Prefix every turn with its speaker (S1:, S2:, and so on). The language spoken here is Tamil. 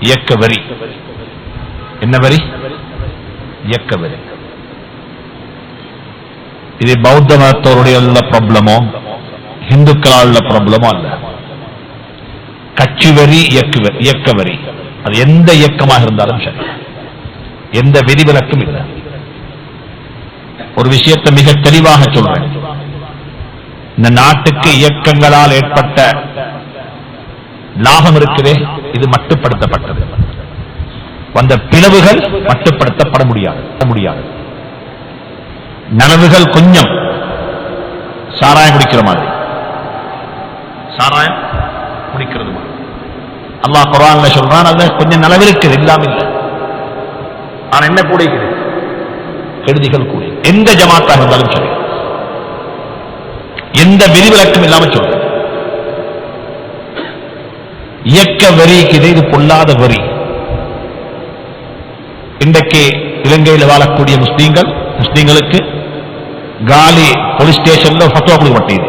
S1: இயக்க வரி. என்ன வரி? இயக்க வரி. இது பௌத்த மதத்தோருடைய உள்ள ப்ராப்ளமோ இந்துக்களால் உள்ள ப்ராப்ளமோ அல்ல. கட்சி வரி, இயக்க வரி, அது எந்த இயக்கமாக இருந்தாலும் சரி, எந்த விதிவிலக்கும் இல்லை. ஒரு விஷயத்தை மிக தெளிவாக சொல்றேன். இந்த நாட்டுக்கு இயக்கங்களால் ஏற்பட்ட லாபம் இருக்குதே, இது மட்டுப்படுத்தப்பட்டது. வந்த பிளவுகள் மட்டுப்படுத்தப்பட முடியாது. நனவுகள் கொஞ்சம் சாராயம் குடிக்கிற மாதிரி, சாராயம் குடிக்கிறது மாதிரி அல்லாஹ் குர்ஆன்ல சொல்றான். அதுல கொஞ்சம் நனவு இருக்குது, இல்லாம இல்லை. ஆனா என்ன கூடிக்குது? கெடுதிகள் கூடி. எந்த ஜமாத்தாக இருந்தாலும் சரி, எந்த விதிவிலக்கும் இல்லாம சொல்ற இயக்க வரிக்கு இது பொல்லாத வரி. இன்றைக்கு இலங்கையில் வாழக்கூடிய முஸ்லீம்களுக்கு காலி போலீஸ் ஸ்டேஷன்ல ஃபத்வா கொடுக்கப்பட்டது.